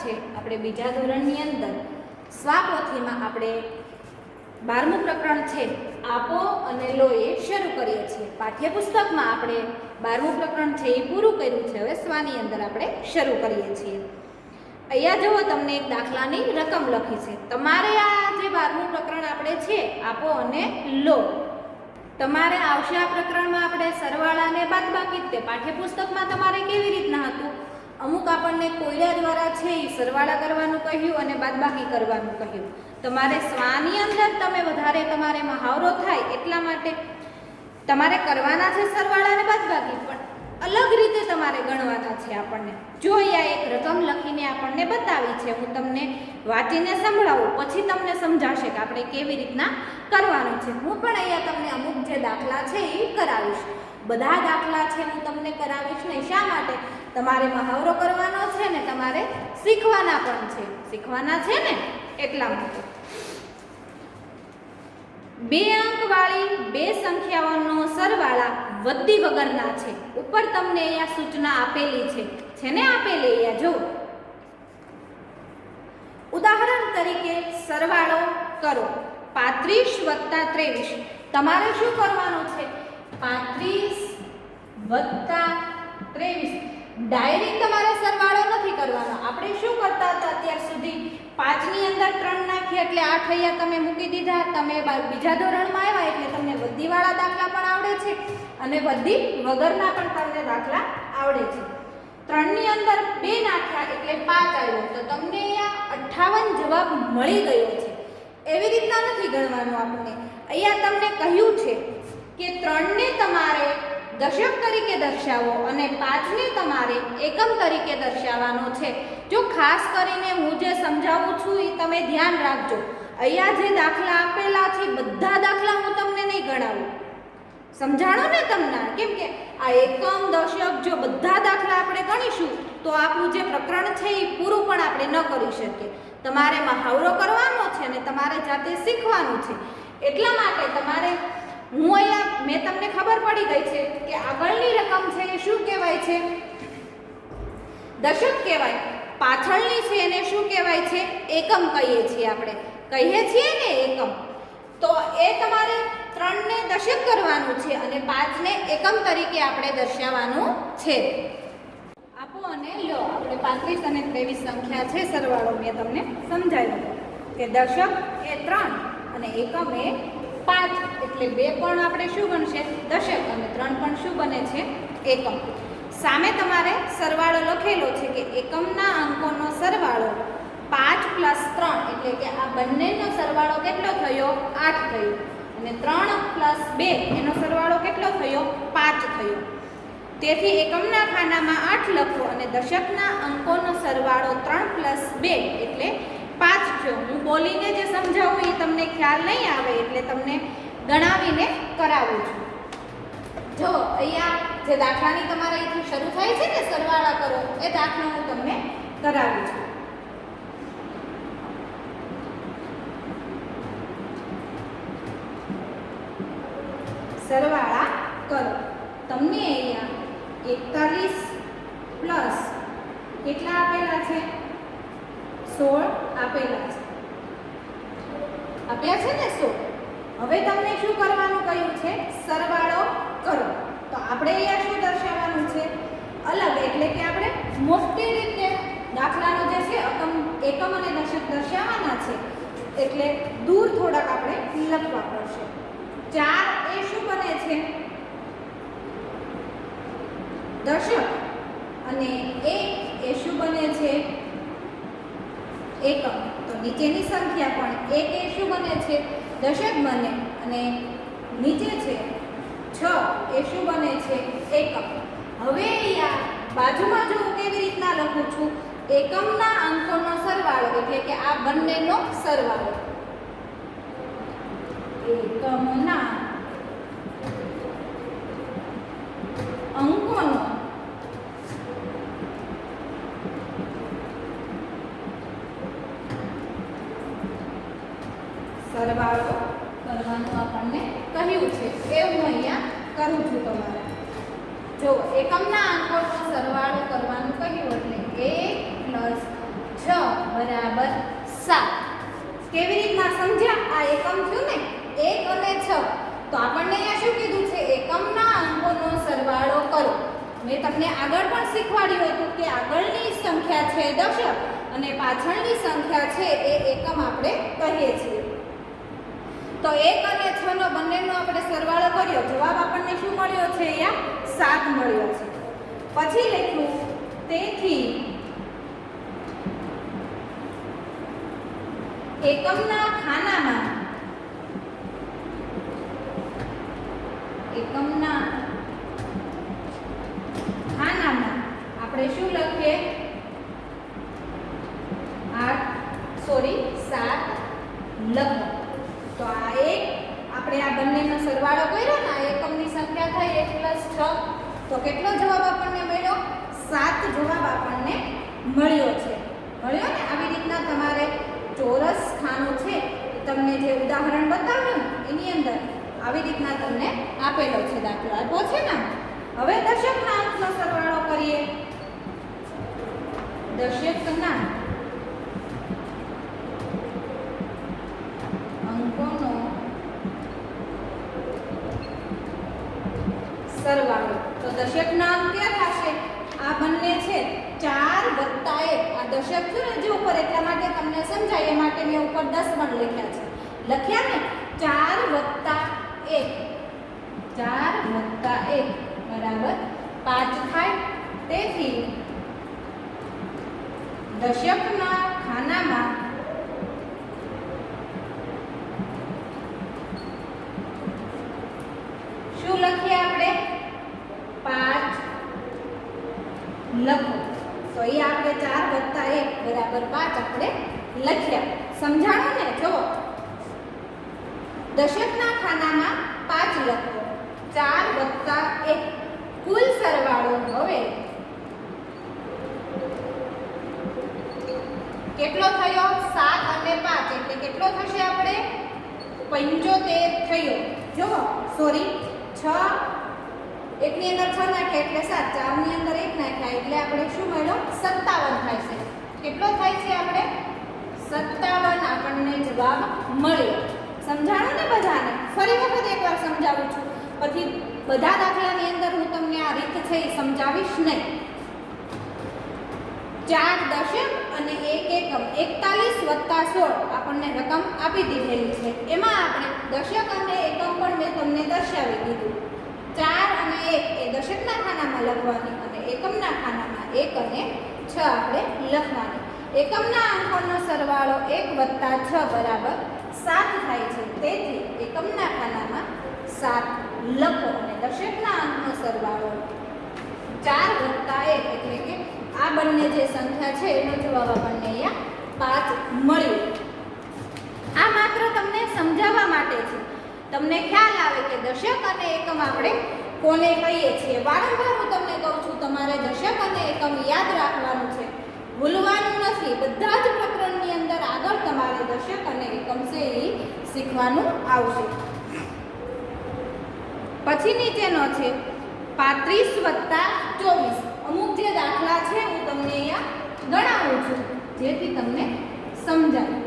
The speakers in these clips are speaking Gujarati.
છે આપણે બીજા ધોરણની અંદર સ્વાપોથીમાં આપણે 12મું પ્રકરણ છે આપો અને લો એ શરૂ કરીએ છીએ. પાઠ્યપુસ્તકમાં આપણે 12મું પ્રકરણ છે એ પૂરું કર્યું છે. હવે સ્વાની અંદર આપણે શરૂ કરીએ છીએ. અહીંયા જુઓ, તમને એક દાખલાની રકમ લખી છે. તમારે આ જે 12મું પ્રકરણ આપણે છે આપો અને લો, તમારે આવશે આ પ્રકરણમાં આપણે સરવાળા અને બાદબાકી. તે પાઠ્યપુસ્તકમાં તમારે કેવી રીતના હતું, અમુક આપણને કોયડા દ્વારા છે એ સરવાળા કરવાનું કહ્યું અને બાદબાકી કરવાનું કહ્યું. તમારે સ્વાની અંદર તમે વધારે તમારે મહાવરો થાય એટલા માટે તમારે કરવાના છે સરવાળા અને બાદબાકી, પણ અલગ રીતે તમારે ગણવાના છે આપણને. જો અહીંયા એક રકમ લખીને આપણને બતાવી છે, હું તમને વાંચીને સંભળાવું, પછી તમને સમજાશે કે આપણે કેવી રીતના કરવાનું છે. હું પણ અહીંયા તમને અમુક જે દાખલા છે એ કરાવીશ. બધા દાખલા છે હું તમને કરાવીશ નહીં. શા માટે? તમારે મહાવરો કરવાનો છે ને તમારે શીખવાના પણ છે. શીખવાના છે ને એટલા માટે. 2 અંકવાળી 2 સંખ્યાઓનો સરવાળા વધી વગરના છે. ઉપર તમને અહીંયા સૂચના આપેલી છે ને આપેલી અહીંયા જો. ઉદાહરણ તરીકે સરવાળો કરો 35 + 23. તમારે શું કરવાનું છે? 35 + 23. ડાયરેક્ટ તમારે સરવાળો નથી કરવાનો. આપણે શું કરતા હતા અત્યાર સુધી? 5 ની અંદર 3 નાખીએ એટલે 8 અહીંયા તમે મૂકી દીધા. તમે બીજા ધોરણમાં આવ્યા એટલે તમને વધીવાળા દાખલા પણ આવડે છે અને વધી વગરના પણ તમને દાખલા આવડે છે. 3 ની અંદર 2 નાખ્યા એટલે 5 આવ્યો, તો તમને અહીંયા 58 જવાબ મળી ગયો છે. એવી રીતના નથી ગણવાનું. આપણને અહીંયા તમને કહ્યું છે કે 3 ને તમારે દશક તરીકે દર્શાવો અને 5 ને તમારે એકમ તરીકે દર્શાવવાનો છે. જો ખાસ કરીને હું જે સમજાવું છું એ તમે ધ્યાન રાખજો. અહીંયા જે દાખલા આપેલા છે બધા દાખલા હું તમને નહીં ગણાવું. સમજાણો ને તમને? કેમ કે આ એકમ દશક જો બધા દાખલા આપણે ગણીશું તો આપણું જે પ્રકરણ છે એ પૂરું પણ આપણે ન કરી શકીએ. તમારે મહાવરો કરવાનો છે ને તમારે જાતે શીખવાનું છે. એટલા માટે તમારે હું અહીંયા મેં તમને ખબર પડી ગઈ છે કે આગળની રકમ છે એ શું કહેવાય છે? દશક કહેવાય. પાછળની છે એને શું કહેવાય છે? એકમ કહીએ છીએ. આપણે કહીએ છીએ ને એકમ. તો એ તમારે 3 ને દશક કરવાનું છે અને 5 ને એકમ તરીકે આપણે દર્શાવવાનું છે. આપો અને લો. આપણે 35 અને 23 સંખ્યા છે સરવાળો મેં તમને સમજાવ્યો કે દશક એ 3 અને એકમ એ 5, એટલે 2 પણ આપણે શું બનશે? દશક, અને 3 પણ શું બને છે? એકમ. સામે તમારે સરવાળો લખેલો છે કે એકમના અંકોનો સરવાળો 5 + 3, એટલે કે આ બંનેનો સરવાળો કેટલો થયો? 8 થયો. અને 3 + 2 એનો સરવાળો કેટલો થયો? 5 થયો. તેથી એકમના ખાનામાં 8 લખો અને દશકના અંકોનો સરવાળો 3 + 2 એટલે 5 થયો. હું બોલીને જે સમજાવું એ તમને ખ્યાલ નહીં આવે એટલે તમને ગણાવીને કરાવું છું. જો અહીંયા જે દાખલાની તમારે અહીંથી શરૂ થાય છે ને સરવાળા કરો, એ દાખલો હું તમને કરાવું છું. સરવાળા કરો. તમને અહીંયા 41 પ્લસ કેટલા આપેલા છે? 16 આપેલા છે. આપ્યા છે ને 16. હવે તમને શું કરવાનું કહ્યું છે? સરવાળો કરો. તો આપણે અહીંયા શું દર્શાવવાનું છે? અલગ, એટલે કે આપણે મોટી રીતે દાખલાનો જે છે એકમ અને દશક દર્શાવવાના છે, એટલે દૂર થોડાક આપણે લખવા પડશે. 4 એ શું બને છે? દશક. અને 1 એ શું બને છે? એકમ. તો નીચેની સંખ્યા પણ 1 એ શું બને છે? દશક બને. અને નીચે છે 6 એ શું બને છે? એકમ. હવે અહીંયા બાજુમાં જો કેવી રીતના લખું છું? એકમના અંકોનો સરવાળો, એટલે કે આ બંનેનો સરવાળો. એકમના અંકોનો સરવાળો કરવાનું આપણને કહ્યું છે. એ હું અહીંયા કરું છું તમારે. જો એકમના અંકોનો સરવાળો કરવાનું કહ્યું એટલે 1 + બરાબર 7. કેવી રીતના સમજ્યા? આ એકમ થયું ને 1 અને 6. તો આપણને અહીંયા શું કીધું છે? એકમના અંકોનો સરવાળો કરો. મેં તમને આગળ પણ શીખવાડ્યું હતું કે આગળની સંખ્યા છે દશક અને પાછળની સંખ્યા છે એ એકમ આપણે કહીએ છીએ. તો 1 અને 6 નો બંનેનો આપણે સરવાળો કર્યો. જવાબ આપણને શું મળ્યો છે? અહીંયા 7 મળ્યો છે. પછી લખ્યું તેથી એકમના ખાનામાં આપણે શું લખીએ? 7 લખો. તો આ એક આપણે આ બંનેનો સરવાળો કર્યો ને, આ એકમની સંખ્યા થઈ 1 + 6. તો કેટલો જવાબ આપણને મળ્યો? 7 જવાબ આપણને મળ્યો છે. મળ્યો ને? આવી રીતના તમારે ચોરસ ખાનું છે, તમને જે ઉદાહરણ બતાવ્યું એની અંદર આવી રીતના તમને આપેલો છે, દાખલો આપ્યો છે ને. હવે દશકના અંકનો સરવાળો કરીએ. દશકના અંકોનો સરવાળો. તો દશકના અંક ક્યાં થશે? આ બંને છે 4 + 1. આ દશક છે ને જે ઉપર, એટલા માટે તમને સમજાય એ માટે મેં ઉપર 10 પણ લખ્યા છે. લખ્યા ને? 4 + 1. 4 + 1 બરાબર 5 થાય. તેથી દશકના ખાનામાં શું લખીએ આપણે? 5 લખો. તો એ આપણે 4 + 1 બરાબર 5 આપણે લખ્યા. સમજાણું ને? જો દશકના ખાનામાં 5 લખો. 4 + 1 કુલ સરવાળો હવે કેટલો થયો? 7 અને 5 એટલે કેટલો થશે? આપણે 75 થયો. જો સોરી 6 એકની અંદર 6 નાખ્યા એટલે 7, 4 ની અંદર 1 નાખ્યા એટલે આપણે શું મળ્યો? 57 થાય છે. કેટલો થાય છે? આપણે 57 આપણને જવાબ મળ્યો. સમજાણું ને બધાને? ફરી વખત એકવાર સમજાવું છું, પછી બધા દાખલાની અંદર હું તમને આ રીત છે એ સમજાવીશ નહીં. 4 દશક અને 1 એકમ 41 + 16 આપણને રકમ આપી દીધેલી છે. એમાં આપણે દશક અને એકમ પણ મેં તમને દર્શાવી દીધું. 4 અને 1 એ દશકના ખાનામાં લખવાની અને એકમના ખાનામાં 1 અને 6 આપણે લખવાની. એકમના અંકોનો સરવાળો 1 + 6 બરાબર 7 થાય છે. તેથી એકમના ખાનામાં 7 લખો અને દશકના અંકનો સરવાળો 4 + 1 એટલે કે આ બંને જે સંખ્યા છે એનો જવાબ આપણને અહીંયા 5 મળ્યો. આ માત્ર તમને સમજાવવા માટે છે, તમને ખ્યાલ આવે કે દશક અને એકમ આપણે કોને કહીએ છીએ. વારંવાર હું તમને કહું છું, તમારે દશક અને એકમ યાદ રાખવાનું છે, ભૂલવાનું નથી. બધા જ પ્રકરણની અંદર આગળ તમારે દશક અને એકમ છે એ શીખવાનું આવશે. પછી નીચેનો છે 35 + 24. અમુક જે દાખલા છે હું તમને અહીંયા ગણાવું છું જેથી તમને સમજાય.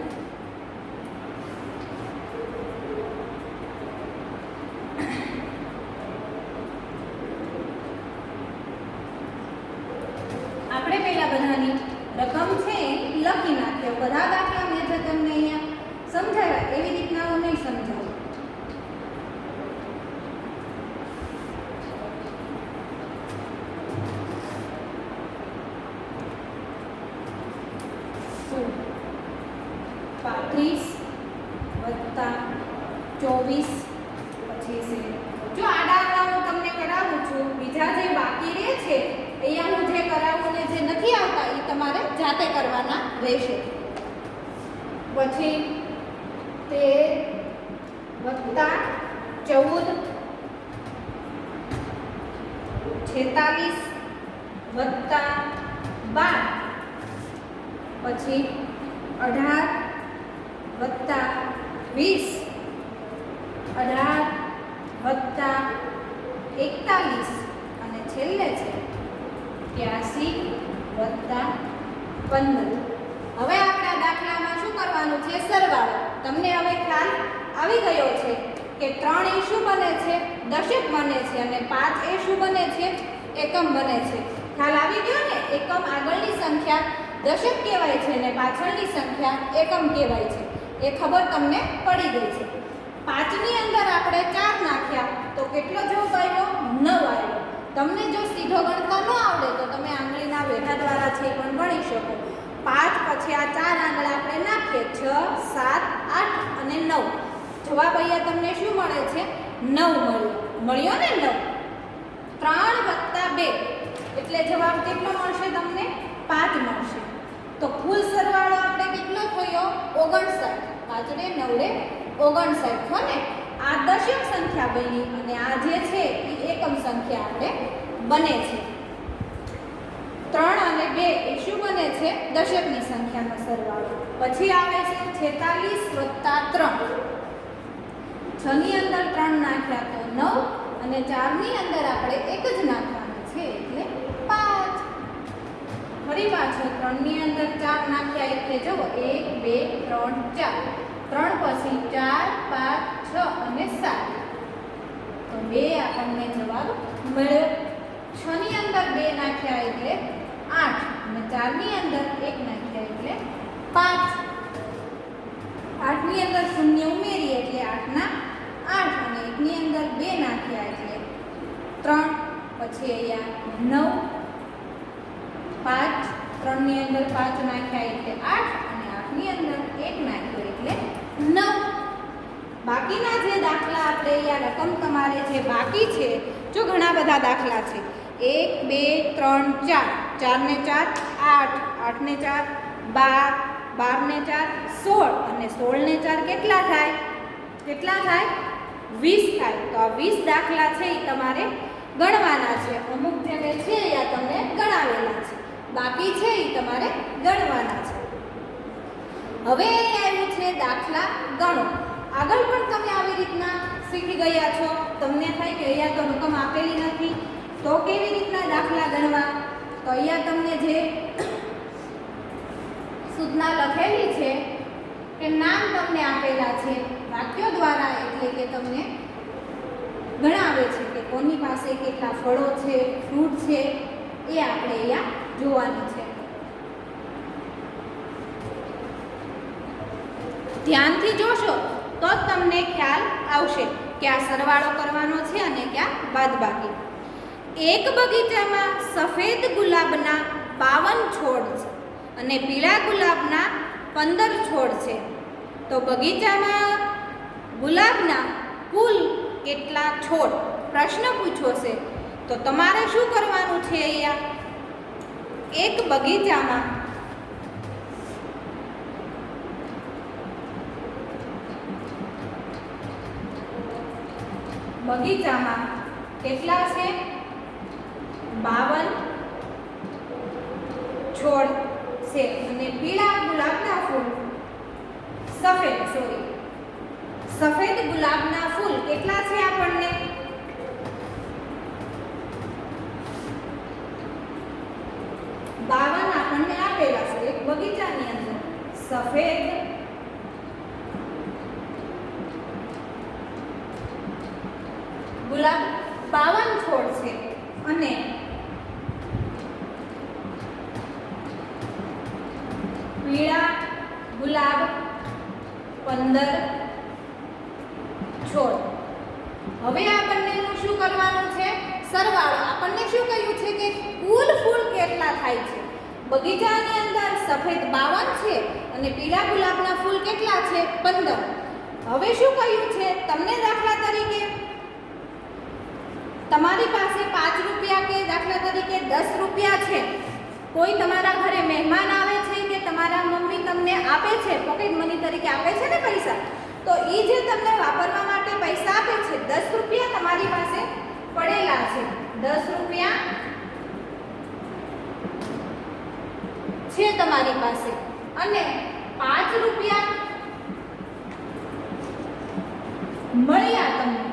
આપણે પહેલા બધાની રકમ છે લખી નાખીએ. બધા દાખલા મેં જે તમને અહીંયા સમજાવ્યા એવી રીતના હું નહીં સમજાવું. પછી છે જો આડા આડા હું તમને કરાવું છું, બીજા જે બાકી રહે છે અહીંયા હું જે કરાવું ને જે નથી આવતા એ તમારે જાતે કરવાના રહેશે. પછી 13 + 14 46 + 12 પછી 18 + 20 18 + 41 અને છેલ્લે છે 83 + 15. હવે આપણે આ દાખલામાં શું કરવાનું છે? સરવાળો. તમને હવે ખ્યાલ આવી ગયો છે કે 3 એ શું બને છે? દશક બને છે અને 5 એ શું બને છે? એકમ બને છે. ખ્યાલ આવી ગયો ને? એકમ આગળની સંખ્યા દશક કહેવાય છે અને પાછળની સંખ્યા એકમ કહેવાય છે. એ ખબર તમને પડી ગઈ છે. 5 ની અંદર આપણે 4 નાખ્યા તો કેટલો જવાબ આવ્યો? 9 આવ્યો. તમને જો સીધો ગણતા ન આવડે તો તમે આંગળીના વેઢા દ્વારા છે પણ ગણી શકો. 5 પછી આ 4 આંગળા આપણે નાખીએ 6, 7, 8 અને 9. જવાબ અહીંયા તમને શું મળે છે? 9 મળ્યો ને? 9. 3 + 2 એટલે જવાબ કેટલો મળશે તમને? 5 મળશે. તો કુલ સરવાળો આપણે કેટલો થયો? 59. 5 ને 9 59 થયો ને? આ દશક સંખ્યા બની અને આ જે છે એ એકમ સંખ્યા આપણે બને છે. 3 અને 2 એ શું બને છે? દશકની સંખ્યાનો સરવાળો. પછી આવે છે 46 + 3. 6 ની અંદર 3 નાખ્યા તો 9 અને 4 ની અંદર આપણે એક જ નાખવાનું છે એટલે 5. ફરી પાછો 3 ની અંદર 4 નાખ્યા એટલે જુઓ 1 2 3 4. 3 પછી 4 5 6 અને 7 તો 2 આપણને જવાબ મળ્યો. 6 ની અંદર 2 નાખ્યા એટલે 8 અને 4 ની અંદર 1 નાખ્યા એટલે 5. 8 ની અંદર શૂન્ય ઉમેરીએ એટલે 8 ના 8 અને 1 ની અંદર 2 નાખ્યા એટલે 3. પછી અહીંયા 9 5 3 ની અંદર 5 નાખ્યા એટલે 8 અને 8 ની અંદર 1 નાખ્યો એટલે 9. બાકીના જે દાખલા આપણે અહીંયા રકમ તમારે જે બાકી છે, જો ઘણા બધા દાખલા છે 1 2 3 4, 4 ને 4 8, 8 ને 4 12, 12 ને 4 16 અને 16 ને 4 કેટલા થાય? 20 થાય. તો આ 20 દાખલા છે એ તમારે ગણવાના છે. અમુક જે મેં છે અહીંયા તમને ગણાવેલા છે, બાકી છે એ તમારે ગણવાના છે. હવે આવ્યું છે દાખલા ગણો. આગળ પણ તમે આવી રીતના શીખી ગયા છો. તમને થાય કે અહીંયા તો રકમ આપેલી નથી તો કેવી રીતના દાખલા ગણવા? તો અહીંયા તમને જે સૂચના લખેલી છે કે નામ તમને આપેલા છે વાક્યો દ્વારા, એટલે કે તમને ગણાવે છે કે કોની પાસે કેટલા ફળો છે, ફ્રૂટ છે, એ આપણે અહીંયા જોવાનું છે. ધ્યાનથી જોશો તો જ તમને ખ્યાલ આવશે કે આ સરવાળો કરવાનો છે અને ક્યાં બાદબાકી. એક બગીચામાં સફેદ ગુલાબના 52 છોડ છે અને પીળા ગુલાબના 15 છોડ છે. તો બગીચામાં ગુલાબના કુલ કેટલા છોડ? પ્રશ્ન પૂછ્યો છે. તો તમારે શું કરવાનું છે? અહીંયા એક બગીચામાં કેટલા છે? 52 છોડ છે અને પીળા ગુલાબના ફૂલ સફેદ ગુલાબના ફૂલ કેટલા છે? આપણને 52 આપણને આપેલા છે એક બગીચાની અંદર. સફેદ ગુલાબ 52 છોડ છે અને પીળા ગુલાબ 15 છોડ. હવે આ બંનેનું શું કરવાનું છે? સરવાળો. આપણને શું કહ્યું છે કે કુલ ફૂલ કેટલા થાય છે? બગીચાની અંદર સફેદ 52 છે અને પીળા ગુલાબના ફૂલ કેટલા છે? 15. હવે શું કહ્યું છે તમને? દાખલા તરીકે તમારી પાસે 5 રૂપિયા કે દાખલા તરીકે 10 રૂપિયા છે. કોઈ તમારા ઘરે મહેમાન આવે છે કે તમારા મમ્મી તમને આપે છે, પોકેટ મની તરીકે આપે છે ને પૈસા, તો એ જે તમને વાપરવા માટે પૈસા આપે છે, 10 રૂપિયા તમારી પાસે પડેલા છે. 10 રૂપિયા છે તમારી પાસે અને 5 રૂપિયા મળ્યા તમને.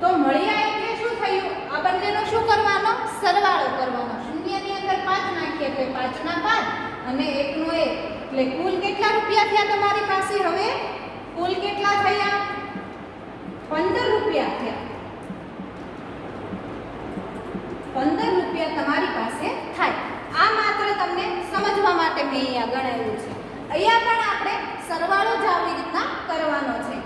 તો મળ્યા એટલે શું થયું? આ બંનેનો શું કરવાનો? સરવાળો કરવાનો. શૂન્યની અંદર 5 નાખીએ એટલે 5 ના 5 અને 1 નો 1 એટલે કુલ કેટલા રૂપિયા થયા તમારી પાસે? હવે કુલ કેટલા થયા? 15 રૂપિયા થયા. 15 રૂપિયા તમારી પાસે થાય. આ માત્ર તમને સમજવા માટે મેં અહીંયા ગણાવ્યું છે. અહીંયા પણ આપણે સરવાળો જ આવી રીતના કરવાનો છે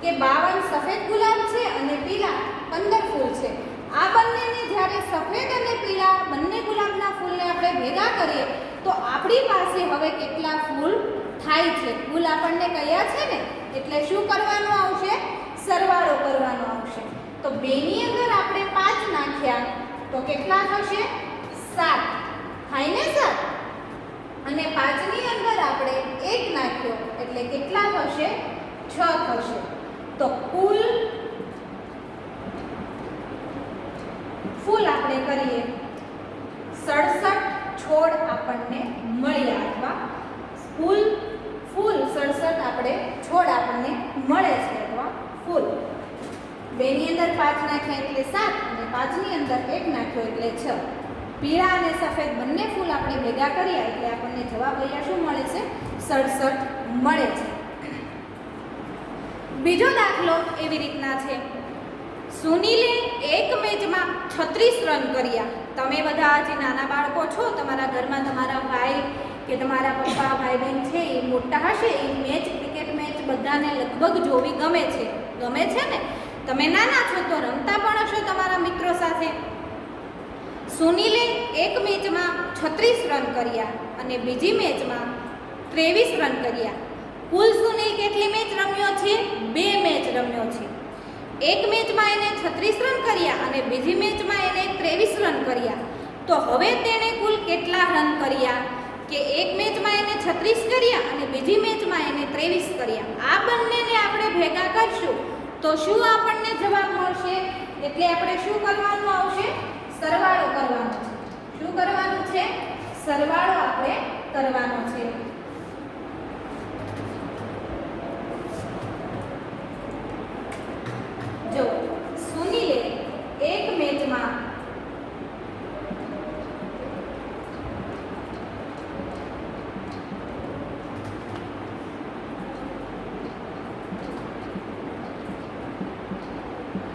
કે 52 સફેદ ગુલાબ છે અને પીળા 15 ફૂલ છે. આ બંનેને જ્યારે સફેદ અને પીળા બંને ગુલાબના ફૂલને આપણે ભેગા કરીએ તો આપણી પાસે હવે કેટલા ફૂલ થાય છે? ફૂલ આપણને કયા છે ને, એટલે શું કરવાનું આવશે? સરવાળો કરવાનો આવશે. તો 2 ની અંદર આપણે 5 નાખ્યા તો કેટલા થશે? 7 થાય ને 7. અને 5 ની અંદર આપણે 1 નાખ્યો એટલે કેટલા થશે? 6 થશે. તો કુલ ફૂલ આપણે કરીએ 67 છોડ આપણને મળ્યા, અથવા ફૂલ 67 આપણે છોડ આપણને મળે છે, અથવા ફૂલ. 2 ની અંદર 5 નાખ્યા એટલે 7 અને 5 ની અંદર 1 નાખ્યો એટલે 6. પીળા અને સફેદ બંને ફૂલ આપણે ભેગા કર્યા એટલે આપણને જવાબ અહીંયા શું મળે છે? 67 મળે છે. બીજો દાખલો એવી રીતના છે. સુનિલે એક મેચમાં 36 રન કર્યા. તમે બધા જે નાના બાળકો છો, તમારા ઘરમાં તમારા ભાઈ કે તમારા પપ્પા ભાઈ બહેન છે એ મોટા હશે, એ મેચ ક્રિકેટ મેચ બધાને લગભગ જોવી ગમે છે ને? તમે નાના છો તો રમતા પણ હશો તમારા મિત્રો સાથે. સુનિલે એક મેચમાં 36 રન કર્યા અને બીજી મેચમાં 23 રન કર્યા. કુલ સુનિલ કેટલી મેચ રમ્યો છે? 2 મેચ રમ્યો છે. એક મેચમાં એને 36 રન કર્યા અને બીજી મેચમાં એને 23 રન કર્યા. તો હવે તેણે કુલ કેટલા રન કર્યા? કે એક મેચમાં એને 36 કર્યા અને બીજી મેચમાં એને 23 કર્યા. આ બંનેને આપણે ભેગા કરશું તો શું આપણને જવાબ મળશે? એટલે આપણે શું કરવાનું આવશે? સરવાળો કરવાનો છે. શું કરવાનું છે? સરવાળો આપણે કરવાનો છે. જો સુનિલે એક મેચમાં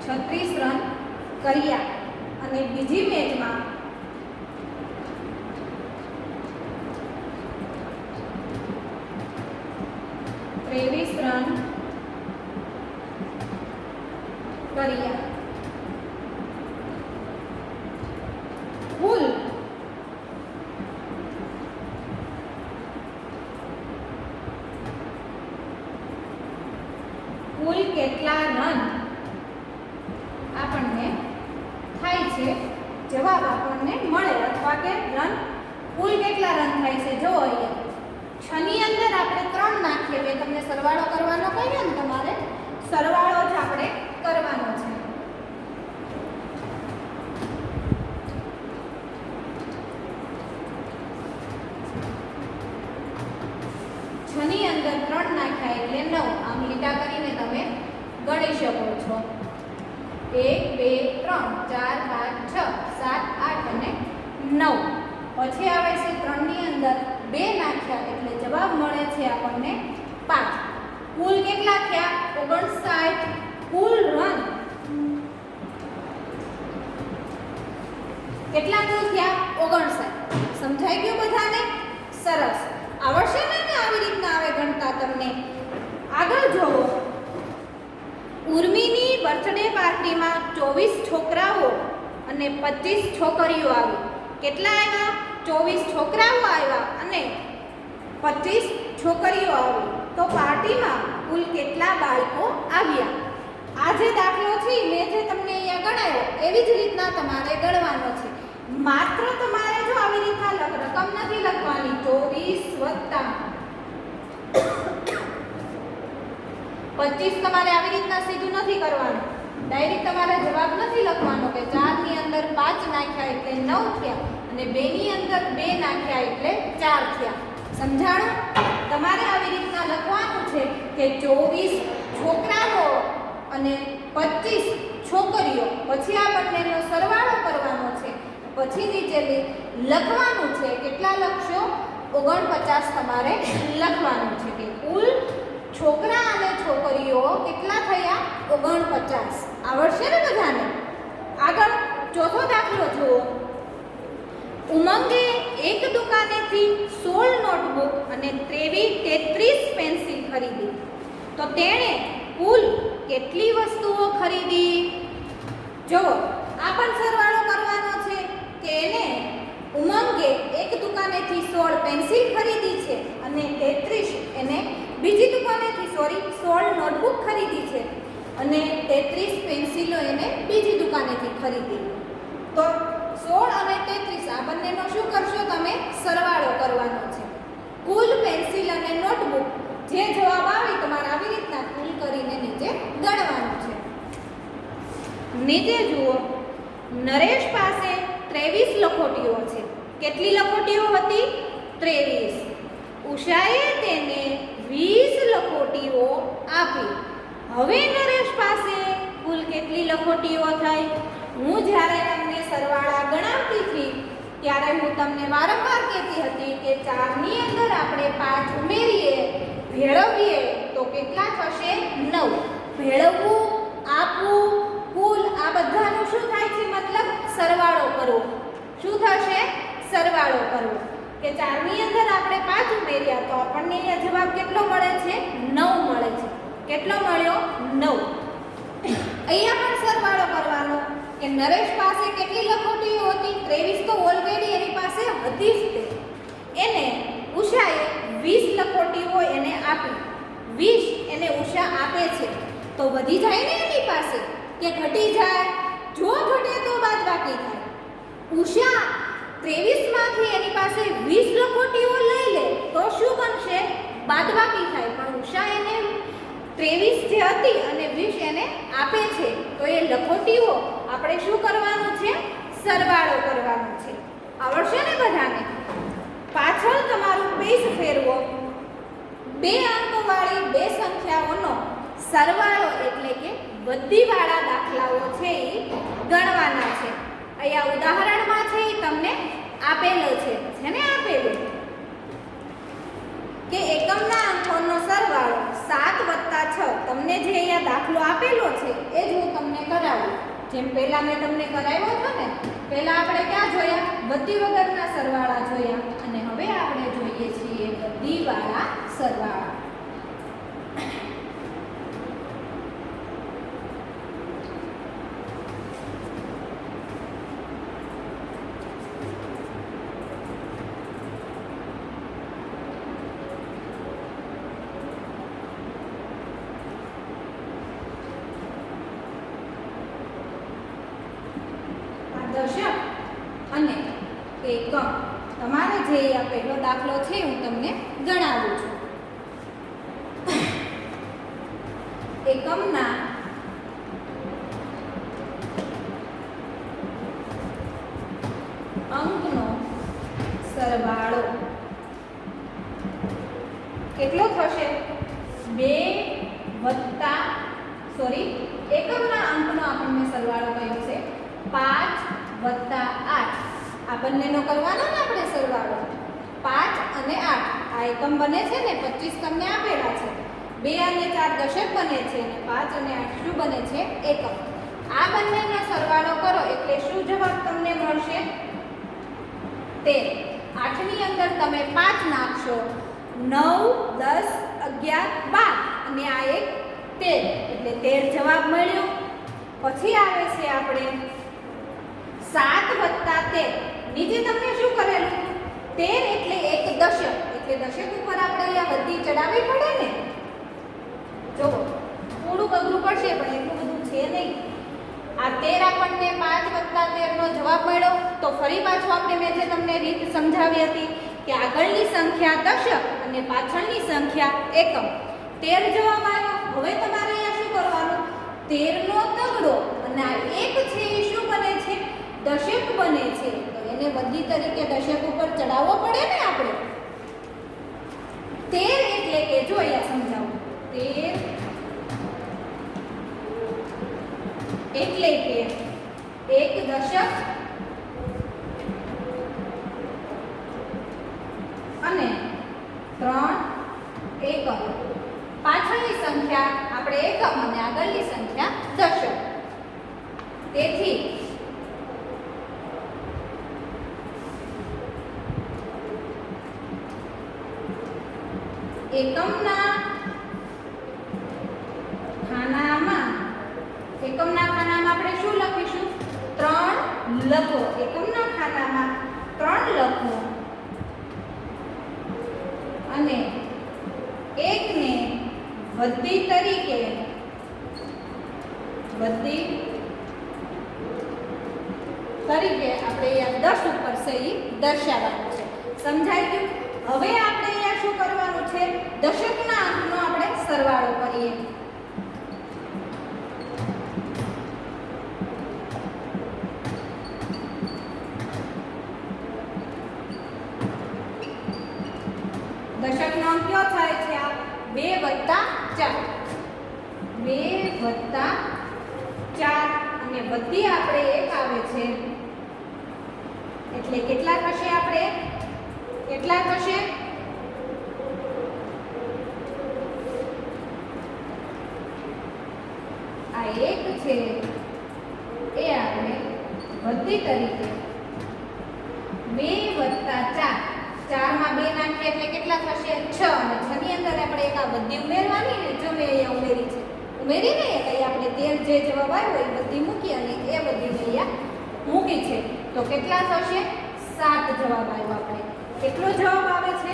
36 રન કર્યા અને બીજી મેચમાં 23 રન કર્યા. કુલ કેટલા રન આપણને થાય છે? જવાબ આપણને મળે, અથવા કે રન કુલ કેટલા રન થાય છે? જો અહીંયા 6 ની અંદર આપણે 3 નાખીએ. મેં તમને સરવાળો કરવાનો કહ્યું ને, તમારે સરવાળો જ આપણે કરવાનો છે. ની અંદર 3 નાખ્યા એટલે 9. આમ લીટા કરીને તમે ગણી શકો છો. 1 2 3 4 5 6 7 8 અને 9. પછી આવે છે 3 ની અંદર 2 નાખ્યા એટલે જવાબ મળે છે આપણને 5. કુલ કેટલા થયા? 59. કુલ રન કેટલા કુલ થયા? 59. સમજાઈ ગયું બધાને? સરસ. આવડશે ને આવી રીતના આવે ગણતા તમને? આગળ જોવો. ઉર્મિની બર્થડે પાર્ટીમાં 24 છોકરાઓ અને 25 છોકરીઓ આવી. કેટલા આવ્યા? 24 છોકરાઓ આવ્યા અને 25 છોકરીઓ આવી. તો પાર્ટીમાં કુલ કેટલા બાળકો આવ્યા? આ જે દાખલો છે મેં જે તમને અહીંયા ગણાયો એવી જ રીતના તમારે ગણવાનો છે. માત્ર તમારે જો આવી રીતના રકમ નથી લખવાની. 24 + 25 તમારે આવી રીતના સીધું નથી કરવાનું. ડાયરેક્ટ તમારે જવાબ નથી લખવાનો કે 4 ની અંદર 5 નાખ્યા એટલે 9 થયા અને 2 ની અંદર 2 નાખ્યા એટલે 4 થયા. સમજાણું? તમારે આવી રીતના લખવાનું છે કે 24 છોકરાઓ અને 25 છોકરીઓ. પછી આ બંનેનો સરવાળો કરવાનો છે. પછી નીચે લખવાનું છે. કેટલા લખશો? 49 તમારે લખવાનું છે કે કુલ છોકરા અને છોકરીઓ કેટલા થયા 49. આવડશે ને બધાને? આગળ ચોથો દાખલો જુઓ. ઉમંગે એક દુકાનેથી 16 નોટબુક અને 33 પેન્સિલ ખરીદી. તો તેણે કુલ કેટલી વસ્તુઓ ખરીદી? જુઓ, આ પણ સરવાળો કરવાનો છે કે એને ઉમંગે એક દુકાનેથી 16 પેન્સિલ ખરીદી છે અને 33 એને બીજી દુકાનેથી 16 નોટબુક ખરીદી છે અને 33 પેન્સિલો એને બીજી દુકાનેથી ખરીદી. તો 16 અને 33 આ બંનેનો શું કરશો તમે? સરવાળો કરવાનો છે. કુલ પેન્સિલ અને નોટબુક જે જવાબ આવે તમારે આવી રીતના કુલ કરીને નીચે ગણવાનું છે. નીચે જુઓ, નરેશ પાસે 23 લખોટીઓ છે. કેટલી લખોટીઓ હતી? 23. ઉષાએ તેને 20 લખોટીઓ આપી. હવે નરેશ પાસે કુલ કેટલી લખોટીઓ થઈ? હું જ્યારે તમને સરવાળા ગણાવતી હતી ત્યારે હું તમને વારંવાર કહેતી હતી કે 4 ની અંદર આપણે 5 ઉમેરીએ, ભેળવીએ તો કેટલા થશે? 9. ભેળવવું, આપવું, કુલ આ બધાનું શું થાય છે? મતલબ સરવાળો કરવો. શું થશે? સરવાળો કરવો. કે 4 ની અંદર આપણે 5 ઉમેર્યા તો આપણને અહીંયા જવાબ કેટલો મળે છે? 9 મળે છે. કેટલો મળ્યો? 9. અહીંયા પણ સરવાળો કરવાનો કે નરેશ પાસે કેટલી લખોટીઓ હતી? 23 તો ઓલરેડી એની પાસે હતી જ તે. એને ઉષાએ 20 લખોટીઓ એને આપી. 20 એને ઉષા આપે છે તો વધી જાય ને એની પાસે કે ઘટી જાય? જો ઘટે તો બાદબાકી થાય. ઉષા 23 માંથી એની પાસે 20 લખોટીઓ લઈ લે તો શું બનશે? બાદબાકી થાય. પણ ઉષા એને 23 જે હતી અને 20 એને આપે છે તો એ લખોટીઓ આપણે શું કરવાનું છે? સરવાળો કરવાનો છે. આવડશે ને બધાને? પાછળ તમારું પેજ ફેરવો. 2 અંકવાળી 2 સંખ્યાઓનો સરવાળો એટલે કે વધીવાળા દાખલાઓ છે એ ગણવાના છે. અહીંયા ઉદાહરણમાં છે એ તમને આપેલો છે. જેને આપેલું કે એકમના અંકોનો સરવાળો 7 + 6. તમને જે અહીંયા દાખલો આપેલો છે એ જ હું તમને કરાવું. જેમ પહેલા મેં તમને કરાવ્યો હતો ને, પહેલા આપણે ક્યાં જોયા? વધી વગરના સરવાળા જોયા અને હવે આપણે જોઈએ છીએ વધીવાળા સરવાળા. દશક અને એકમ. તમારે જે આ પહેલો દાખલો છે હું તમને ગણાવું છું. એકમના અંકનો સરવાળો કેટલો થશે? 2 એકમના અંકનો આપણને સરવાળો કયો છે? 5 + 8. આ બંનેનો કરવાનો ને આપણે સરવાળો. 5 અને 8 આ એકમ બને છે ને 25 તમને આપેલા છે. 2 અને 4 દશક બને છે અને 5 અને 8 શું બને છે? એકમ. આ બંનેનો સરવાળો કરો એટલે શું જવાબ તમને મળશે? 13. 8 ની અંદર તમે 5 નાખશો, 9, 10, 11, 12 અને આ એક 13 એટલે 13 જવાબ મળ્યો. પછી આવે છે આપણે 7 + 13. નીચે તમને શું કરેલું? 13 એટલે એક દશક. એટલે દશક ઉપર આપણે અહીંયા વધી ચડાવવી પડે ને. જો થોડુંક અઘરું પડશે પણ એટલું બધું છે નહીં. આ 13 આપણને 5 + 13 નો જવાબ મળ્યો. તો ફરી પાછું આપણે મેં જે તમને રીત સમજાવી હતી કે આગળની સંખ્યા દશક અને પાછળની સંખ્યા એકમ. 13 જવાબ આવ્યો. હવે તમારે અહીંયા શું કરવાનું? 13 નો તગડો અને આ એક છે એ શું બને છે? દશક બને છે. તો એને વધી તરીકે દશક ઉપર ચડાવવો પડે ને આપણે. 13 એટલે કે જો અહીંયા સમજાવું. 13 એટલે કે એક દશક અને એકમ અને આગળની સંખ્યા દશક. તેથી એકમના ખાનામાં આપણે શું લખીશું? 3 લખો. એકમના ખાનામાં 3 લખો અને એકને વધી તરીકે આપણે અહીંયા 10 ઉપર સહી દર્શાવવાનું છે. સમજાઈ ગયું? હવે આપણે અહીંયા શું કરવાનું છે? દશકના અંકનો આપણે સરવાળો કરીએ. દશકનો અંક કયો થાય છે? આ 2 + 4. 2 + 4 અને બધી આપણે 1 આવે છે એટલે કેટલા થશે? આપણે કેટલા થશે? આ 1 છે એ આપણે વધી તરીકે 2 + 4. 4 માં 2 નાખીએ એટલે કેટલા થશે? 6. અને 6 ની અંદર આપણે એક આ બધી ઉમેરવાની ને. જો મેં અહીંયા ઉમેરી છે. ઉમેરીને એક આપણે 13 જે જવાબ આવ્યો એ બધી મૂકી અને એ બધી અહીંયા મૂકી છે. તો કેટલા થશે? 7 જવાબ આવ્યો. આપણે કેટલો જવાબ આવે છે?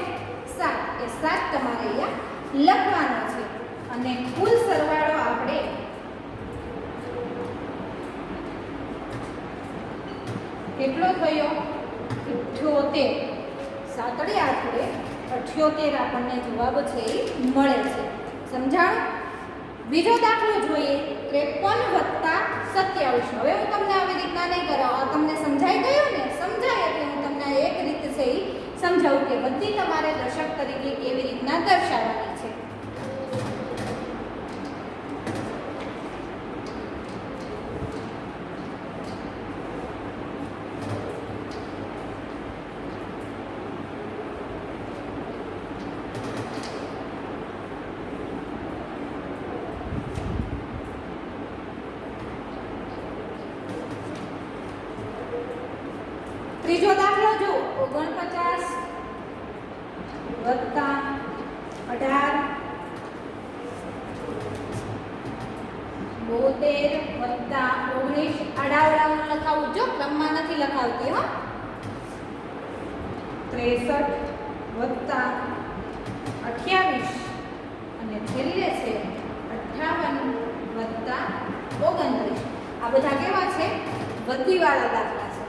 7. એ 7 તમારે અહીંયા લખવાનો છે. અને કુલ સરવાળો આપણે કેટલો થયો? 78. 7 આઠડે 78 આપણને જવાબ છે એ મળે છે. સમજાણું? બીજો દાખલો જોઈએ. 53 + 27. હવે હું તમને આવી રીતના નહીં કરાવું. આ તમને સમજાઈ ગયું ને? સમજાય એટલે હું તમને એક રીતે છે એ સમજાવું કે બધી તમારે દશક તરીકે કેવી રીતના દર્શાવવાની છે. ત્રીજો દાખલો જો. 49 + 18 72 + 19. આડાવડાનું લખાવું. જો ક્રમમાં નથી લખાવતી હો. 63 + 28 અને છેલ્લે છે 58 + 29. આ બધા કેવા છે? વધીવાળા દાખલા છે.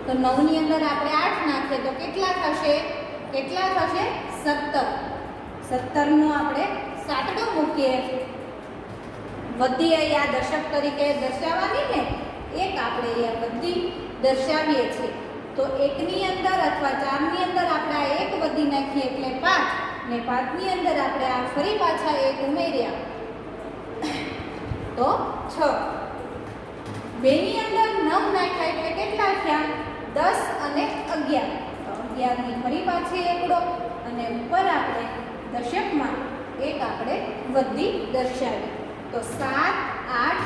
તો 9 ની અંદર આપણે 8 નાખીએ તો કેટલા થશે? 17. 17 નું આપણે સાતડો મૂકીએ. વધી અહીંયા દશક તરીકે દર્શાવવાની ને. એક આપણે અહીંયા વધી દર્શાવીએ છીએ. તો 1 ની અંદર અથવા 4 ની અંદર આપણે આ 1 વધી નાખીએ એટલે 5 ને 5 ની અંદર આપણે આ ફરી પાછા 1 ઉમેર્યા તો 6. 2 ની અંદર 9 નાખ્યા એટલે કેટલા થયા? 10 અને 11. તો 11 ની ફરી પાછી એકડો અને ઉપર આપણે દશકમાં 1 આપણે વધી દર્શાવી. તો 7, 8,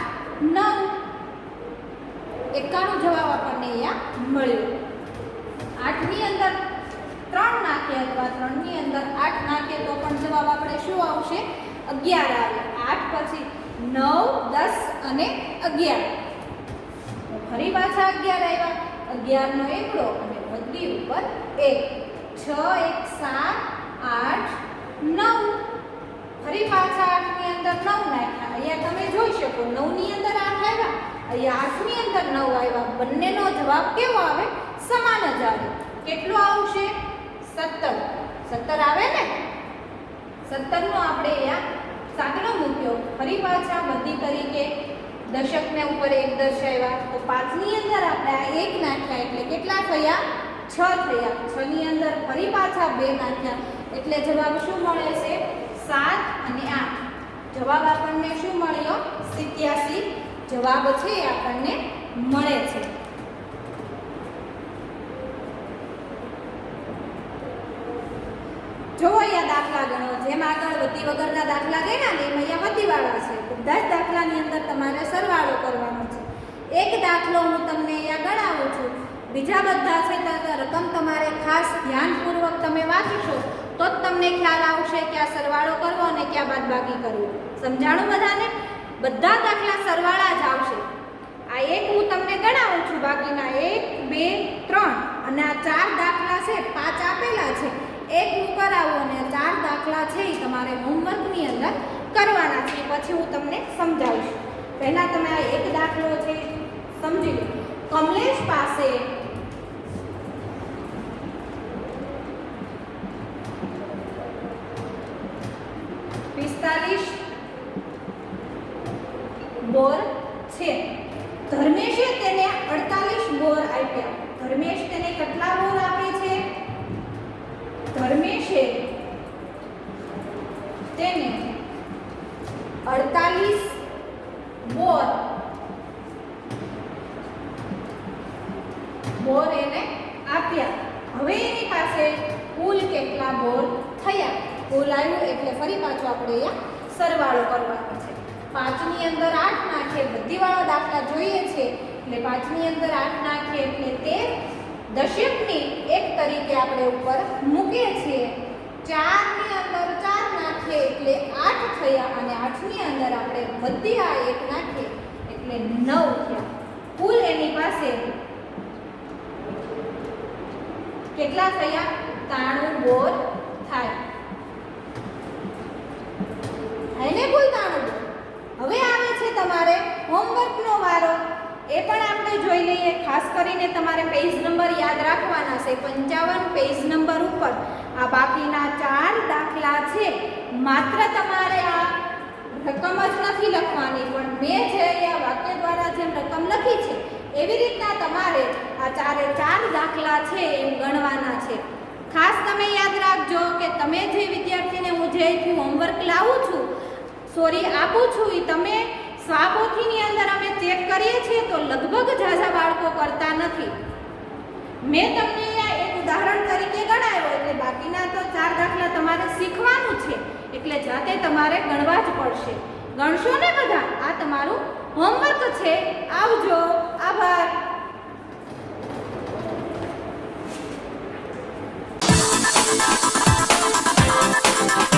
9. 91 જવાબ આપણને અહીંયા મળ્યો. 8 ની અંદર 3 નાખીએ અથવા 3 ની અંદર 8 નાખીએ તો પણ જવાબ આપણે શું આવશે? 11 આવે. 8 પછી 9, 10 અને 11. ફરી પાછા 11 આવ્યા. 11 નો એકડો અને વધી ઉપર 1. 6, 1, 7, 8, 9. ફરી પાછા 8 ની અંદર 9 નાખ્યા. અહીંયા તમે જોઈ શકો 9 ની અંદર 8 આવ્યા. અહીંયા 8 ની અંદર 9 આવ્યા. બંનેનો જવાબ કેવો આવે? સમાન જ આવે. કેટલો આવશે? 17. 17 આવે ને? 17 નો આપણે અહીંયા સાતડો મૂક્યો. ફરી પાછા વધી તરીકે દશકને ઉપર 1 દર્શાવ્યા. તો 5 ની અંદર આપણે આ 1 નાખ્યા એટલે કેટલા થયા? 6 થયા. 6 ની અંદર ફરી પાછા 2 નાખ્યા એટલે જવાબ શું મળે છે? 7 અને 8. જવાબ આપણને શું મળ્યો? 87 જવાબ છે એ આપણને મળે છે. જો અહીંયા દાખલા દાખલા ગણો. જેમ આગળ વધી વગરના દાખલા ગણ્યા ને એમ અહીંયા વધીવાળા છે. બધા જ દાખલાની અંદર તમારે સરવાળો કરવાનો છે. એક દાખલો હું તમને અહીંયા ગણાવું છું. બીજા બધા છે તો રકમ તમારે ખાસ ધ્યાનપૂર્વક તમે વાંચશો તો જ તમને ખ્યાલ આવશે કે આ સરવાળો કરવો અને ક્યાં બાદબાકી કરવું. સમજાણું બધાને? બધા દાખલા સરવાળા જ આવશે. આ એક હું તમને ગણાવું છું, બાકીના 1 2 3 અને આ 4 દાખલા છે, 5 આપેલા છે. એક હું કરાવું અને 4 દાખલા છે એ તમારે હોમવર્કની અંદર કરવાના છે. પછી હું તમને સમજાવીશ. પહેલા તમે આ એક દાખલો છે સમજી લો. કમલેશ પાસે 45 બોર છે. ધર્મેશે તેને 48 બોર આપ્યા. ધર્મેશ તેને કેટલા બોર આપે છે? ધર્મેશે તેને 48 બોર એને આપ્યા. હવે એની પાસે કુલ કેટલા બોર થયા? કુલ આવ્યું એટલે ફરી પાછો આપણે અહીંયા સરવાળો કરવાનો છે. 5 ની અંદર 8 નાખીએ, બધીવાળો દાખલા જોઈએ છે એટલે 5 ની અંદર 8 નાખીએ એટલે તે દશકની 1 તરીકે આપણે ઉપર મૂકીએ છીએ. 4 ની અંદર 4 નાખીએ એટલે 8 થયા અને 8 ની અંદર આપણે બધી આ 1 નાખીએ એટલે 9 થયા. કુલ એની પાસે કેટલા થયા? 93 બોર થાય. એને કુલ 93 બોર. હવે આવે છે તમારે હોમવર્કનો વારો. એ પણ આપણે જોઈ લઈએ. ખાસ કરીને તમારે પેજ નંબર યાદ રાખવાના છે. 55 પેજ નંબર ઉપર આ બાકીના 4 દાખલા છે. માત્ર તમારે આ રકમ જ નથી લખવાની, પણ મેં જે અહીંયા વાક્ય દ્વારા જેમ રકમ લખી છે એવી રીતના તમારે આ 4 દાખલા છે એમ ગણવાના છે. ખાસ તમે યાદ રાખજો કે તમે જે વિદ્યાર્થીને હું જેથી હોમવર્ક લાવું છું, આપું છું, એ તમે સ્વાપોથીની અંદર અમે ચેક કરીએ છીએ તો લગભગ ઝાઝા બાળકો કરતા નથી. મેં તમને અહીંયા એક ઉદાહરણ તરીકે ગણાવ્યો એટલે બાકીના તો 4 દાખલા તમારે શીખવાનું છે એટલે જાતે તમારે ગણવા જ પડશે. ગણશો ને બધા? આ તમારું હોમવર્ક છે. આવજો. આભાર. Thank you.